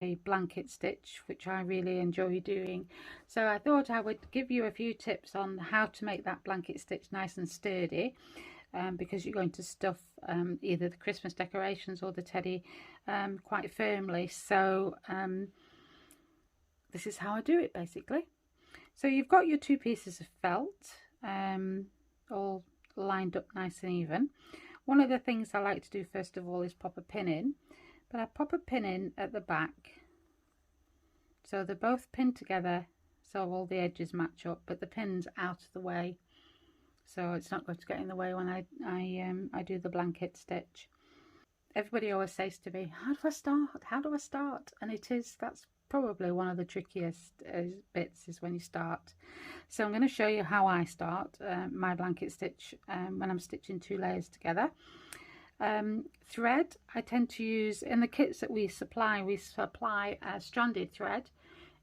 a blanket stitch, which I really enjoy doing. So I thought I would give you a few tips on how to make that blanket stitch nice and sturdy, because you're going to stuff either the Christmas decorations or the teddy quite firmly. So this is how I do it basically. So you've got your two pieces of felt all lined up nice and even. One of the things I like to do first of all is pop a pin in, but I pop a pin in at the back so they're both pinned together, so all the edges match up, but the pin's out of the way, so it's not going to get in the way when I do the blanket stitch. Everybody always says to me, how do I start? How do I start? And that's probably one of the trickiest bits, is when you start. So I'm going to show you how I start my blanket stitch when I'm stitching two layers together. Thread, I tend to use, in the kits that we supply stranded thread,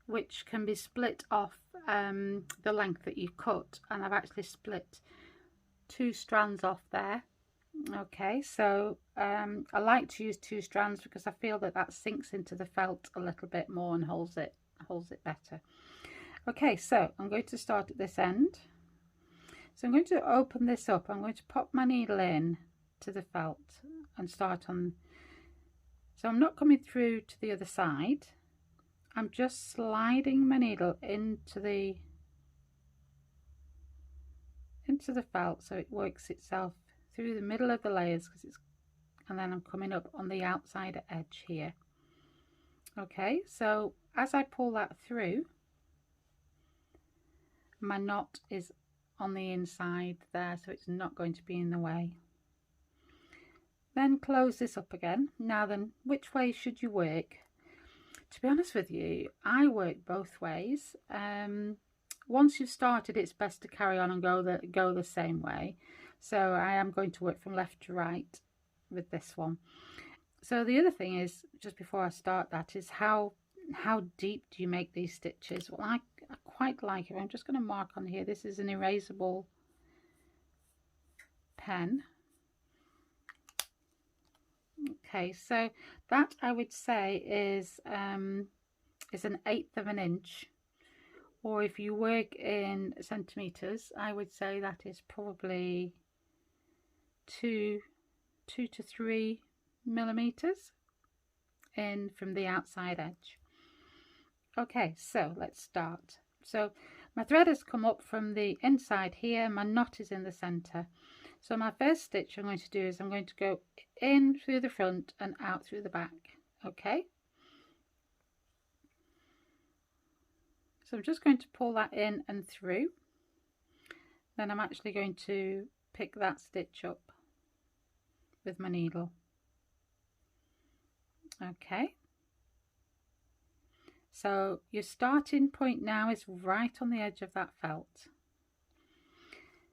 which can be split off the length that you cut, and I've actually split 2 strands off there. Okay, so I like to use 2 strands because I feel that sinks into the felt a little bit more and holds it better. Okay, so I'm going to start at this end. So I'm going to open this up. I'm going to pop my needle in to the felt and start on. So I'm not coming through to the other side. I'm just sliding my needle into the felt so it works itself through the middle of the layers, and then I'm coming up on the outside edge here. Okay, so as I pull that through, my knot is on the inside there, so it's not going to be in the way. Then close this up again. Now then, which way should you work? To be honest with you, I work both ways. Once you've started, it's best to carry on and go the same way. So I am going to work from left to right with this one. So the other thing is, just before I start that, is how deep do you make these stitches? Well, I quite like it. I'm just going to mark on here. This is an erasable pen. Okay, so that I would say is an 1/8 of an inch, or if you work in centimeters, I would say that is probably 2 to 3 millimeters in from the outside edge. Okay, so let's start. So my thread has come up from the inside here, my knot is in the center. So my first stitch I'm going to do is I'm going to go in through the front and out through the back. Okay, so I'm just going to pull that in and through. Then I'm actually going to pick that stitch up with my needle. Okay, so your starting point now is right on the edge of that felt.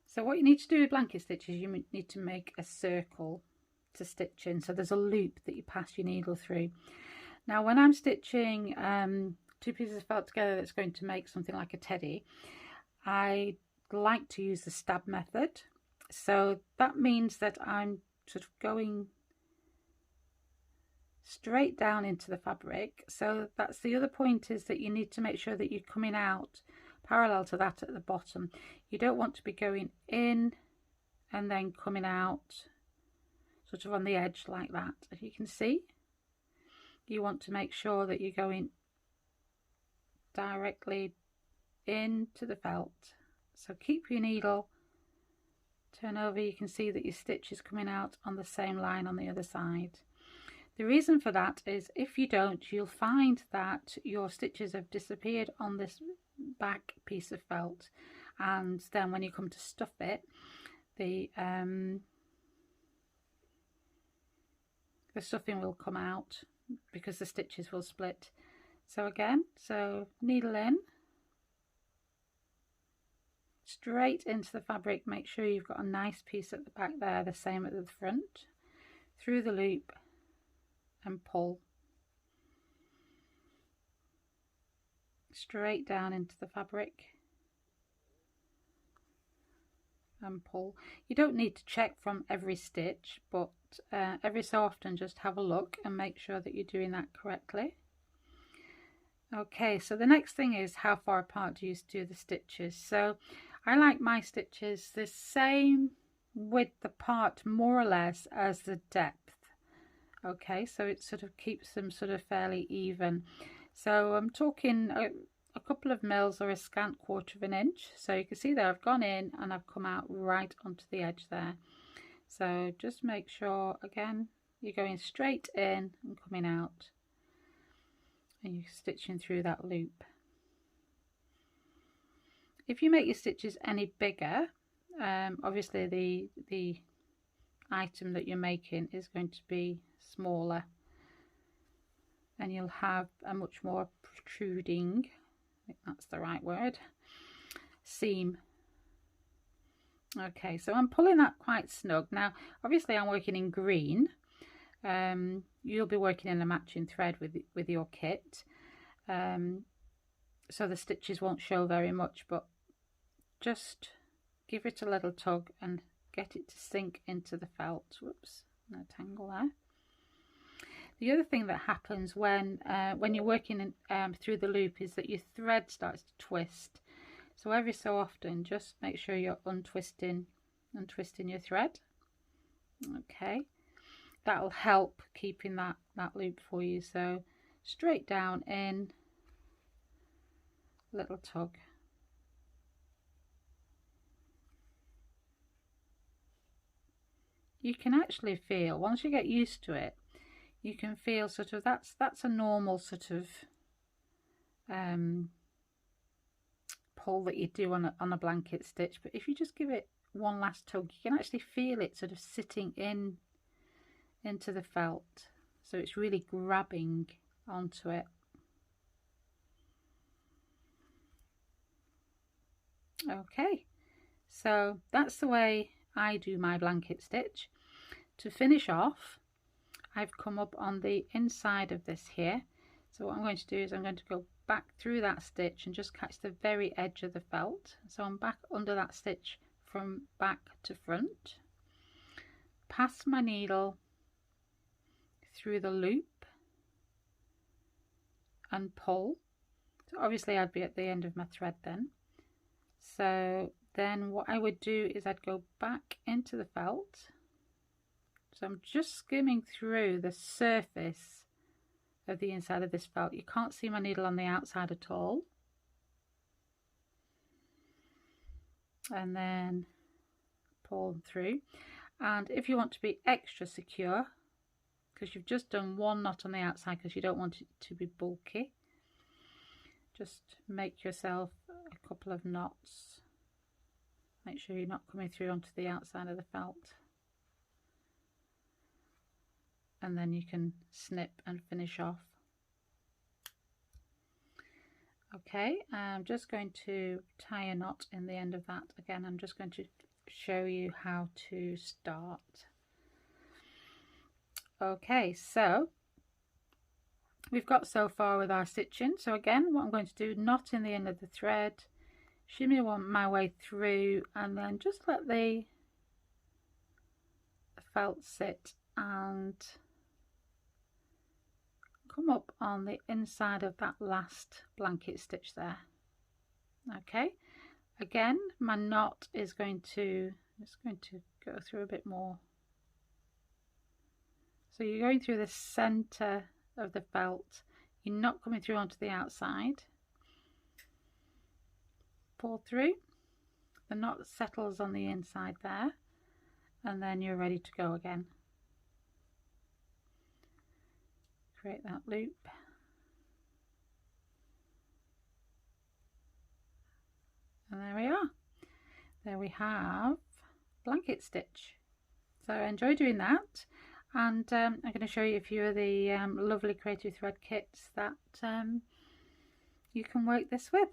So what you need to do with blanket stitches, you need to make a circle to stitch in. So there's a loop that you pass your needle through. Now when I'm stitching 2 pieces of felt together that's going to make something like a teddy, I like to use the stab method. So that means that I'm sort of going straight down into the fabric. So that's the other point, is that you need to make sure that you're coming out parallel to that at the bottom. You don't want to be going in and then coming out sort of on the edge like that. If you can see, you want to make sure that you're going directly into the felt. So keep your needle, turn over, you can see that your stitch is coming out on the same line on the other side. The reason for that is, if you don't, you'll find that your stitches have disappeared on this back piece of felt, and then when you come to stuff it, the stuffing will come out because the stitches will split. So again, so needle in, straight into the fabric, make sure you've got a nice piece at the back there, the same at the front, through the loop and pull straight down into the fabric and pull. You don't need to check from every stitch, but every so often just have a look and make sure that you're doing that correctly. Okay, so the next thing is how far apart do you do the stitches. So I like my stitches the same width apart more or less as the depth. Okay, so it sort of keeps them sort of fairly even. So I'm talking a couple of mils or a scant quarter of an inch. So you can see there I've gone in and I've come out right onto the edge there. So just make sure, again, you're going straight in and coming out, and you're stitching through that loop. If you make your stitches any bigger, obviously the item that you're making is going to be smaller, and you'll have a much more protruding, I think that's the right word, seam. Okay, so I'm pulling that quite snug. Now obviously I'm working in green. You'll be working in a matching thread with your kit, so the stitches won't show very much, but just give it a little tug and get it to sink into the felt. Whoops, no tangle there. The other thing that happens when you're working through the loop is that your thread starts to twist. So every so often, just make sure you're untwisting your thread. Okay. That'll help keeping that loop for you. So straight down in, little tug. You can actually feel, once you get used to it, you can feel sort of that's a normal sort of pull that you do on a blanket stitch. But if you just give it one last tug, you can actually feel it sort of sitting into the felt, so it's really grabbing onto it. Okay, so that's the way I do my blanket stitch. To finish off, I've come up on the inside of this here. So what I'm going to do is I'm going to go back through that stitch and just catch the very edge of the felt. So I'm back under that stitch from back to front, pass my needle through the loop and pull. So obviously I'd be at the end of my thread then. So then what I would do is I'd go back into the felt. So I'm just skimming through the surface of the inside of this felt. You can't see my needle on the outside at all. And then pull through. And if you want to be extra secure, because you've just done one knot on the outside because you don't want it to be bulky, just make yourself a couple of knots. Make sure you're not coming through onto the outside of the felt. And then you can snip and finish off. Okay, I'm just going to tie a knot in the end of that. Again, I'm just going to show you how to start. Okay, so we've got so far with our stitching. So again, what I'm going to do, knot in the end of the thread, shimmy my way through, and then just let the felt sit and come up on the inside of that last blanket stitch there. Okay, again, my knot is going to, just going to go through a bit more. So you're going through the center of the felt, you're not coming through onto the outside. Pull through, the knot settles on the inside there, and then you're ready to go again. Create that loop. And there we are. There we have blanket stitch. So I enjoy doing that, and I'm going to show you a few of the lovely Creative Thread kits that you can work this with.